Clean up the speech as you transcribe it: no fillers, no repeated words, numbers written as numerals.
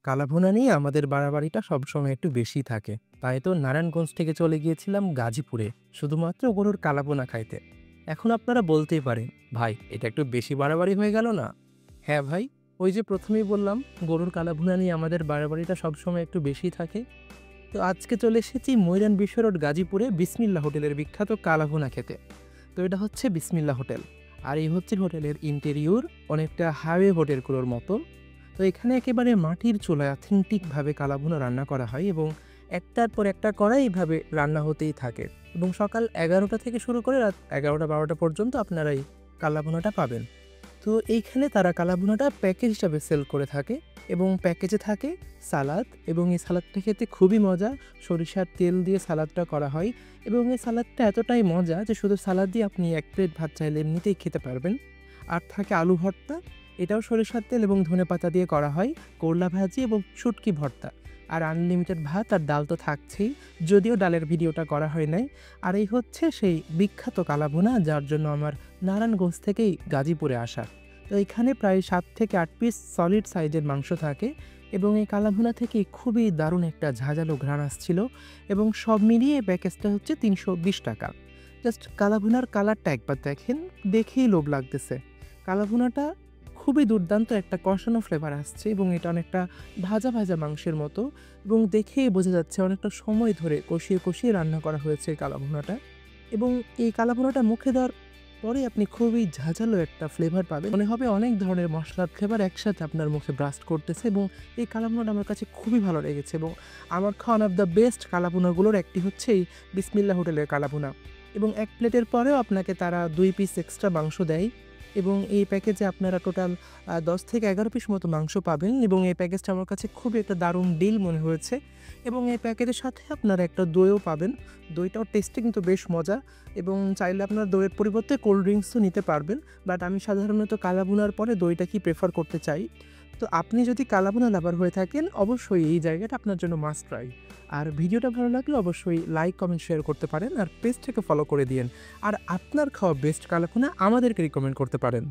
কালাভুনা নিয়ে আমাদের বাড়াবাড়িটা সবসময় একটু বেশি থাকে। তাই তো নারায়ণগঞ্জ থেকে চলে গিয়েছিলাম গাজীপুরে শুধুমাত্র গরুর কালাভুনা খাইতে। এখন আপনারা বলতেই পারেন, ভাই এটা একটু বেশি বাড়াবাড়ি হয়ে গেল না? হ্যাঁ ভাই, ওই যে প্রথমেই বললাম গরুর কালাভুনা নিয়ে আমাদের বাড়াবাড়িটা সবসময় একটু বেশি থাকে। তো আজকে চলে এসেছি ময়রান বিশ্ব রোড গাজীপুরে বিসমিল্লা হোটেলের বিখ্যাত কালাভুনা খেতে। তো এটা হচ্ছে বিসমিল্লা হোটেল। আর এই হচ্ছে হোটেলের ইন্টেরিয়র, অনেকটা হাইওয়ে হোটেলগুলোর মতো। তো এখানে একেবারে মাটির চুলায় অথেন্টিকভাবে কালাভুনা রান্না করা হয় এবং একটার পর একটা কড়াই এইভাবে রান্না হতেই থাকে। এবং সকাল 11টা থেকে শুরু করে রাত 11টা-12টা পর্যন্ত আপনারা এই কালাভুনাটা পাবেন। তো এইখানে তারা কালাভুনাটা প্যাকেজ হিসাবে সেল করে থাকে এবং প্যাকেজে থাকে সালাদ, এবং এই সালাদটা খেতে খুবই মজা। সরিষার তেল দিয়ে সালাদটা করা হয় এবং এই সালাদটা এতটাই মজা যে শুধু সালাদ দিয়ে আপনি এক প্লেট ভাত চাইলে এমনিতেই খেতে পারবেন। আর থাকে আলু ভর্তা, এটাও সরিষার তেল এবং ধনেপাতা দিয়ে করা হয়, করলা ভাজি এবং শুটকি ভর্তা। আর আনলিমিটেড ভাত আর ডাল তো থাকছেই, যদিও ডালের ভিডিওটা করা হয় নাই। আর এই হচ্ছে সেই বিখ্যাত কালাভুনা, যার জন্য আমার নারায়ণগঞ্জ থেকেই গাজীপুরে আসা। তো এখানে প্রায় 7 থেকে 8 পিস সলিড সাইজের মাংস থাকে এবং এই কালাভুনা থেকে খুবই দারুণ একটা ঝাঁঝালো ঘ্রাণ আসছিল। এবং সব মিলিয়ে প্যাকেজটা হচ্ছে 320 টাকা। জাস্ট কালাভুনার কালারটা একবার দেখেন, দেখেই লোভ লাগতেছে। কালাভুনাটা খুবই দুর্দান্ত একটা কষানো ফ্লেভার আসছে এবং এটা অনেকটা ভাজা ভাজা মাংসের মতো, এবং দেখেই বোঝা যাচ্ছে অনেকটা সময় ধরে কষিয়ে কষিয়ে রান্না করা হয়েছে এই কালাভুনাটা। এবং এই কালাভুনাটা মুখে দেওয়ার পরে আপনি খুবই ঝাঁঝালো একটা ফ্লেভার পাবেন, মনে হবে অনেক ধরনের মশলার ফ্লেভার একসাথে আপনার মুখে ব্রাস্ট করতেছে। এবং এই কালাভুনাটা আমার কাছে খুবই ভালো লেগেছে এবং আমার খাওয়া ওয়ান অফ দ্য বেস্ট কালাভুনাগুলোর একটি হচ্ছে এই বিসমিল্লা হোটেলের কালাভুনা। এবং এক প্লেটের পরেও আপনাকে তারা 2 পিস এক্সট্রা মাংস দেয় এবং এই প্যাকেজে আপনারা টোটাল 10 থেকে 11 পিস মতো মাংস পাবেন। এবং এই প্যাকেজটা আমার কাছে খুবই একটা দারুণ ডিল মনে হয়েছে। এবং এই প্যাকেজের সাথে আপনারা একটা দইও পাবেন। দইটাও টেস্টে কিন্তু বেশ মজা, এবং চাইলে আপনারা দইয়ের পরিবর্তে কোল্ড ড্রিঙ্কসও নিতে পারবেন। বাট আমি সাধারণত কালাভুনার পরে দইটাকেই প্রেফার করতে চাই। তো আপনি যদি কালাভুনা লাভার হয়ে থাকেন, অবশ্যই এই জায়গাটা আপনার জন্য মাস্ট ট্রাই। আর ভিডিওটা ভালো লাগলে অবশ্যই লাইক, কমেন্ট, শেয়ার করতে পারেন আর পেজটাকে ফলো করে দিয়েন। আর আপনার খাওয়া বেস্ট কালাভুনা আমাদেরকে রিকমেন্ড করতে পারেন।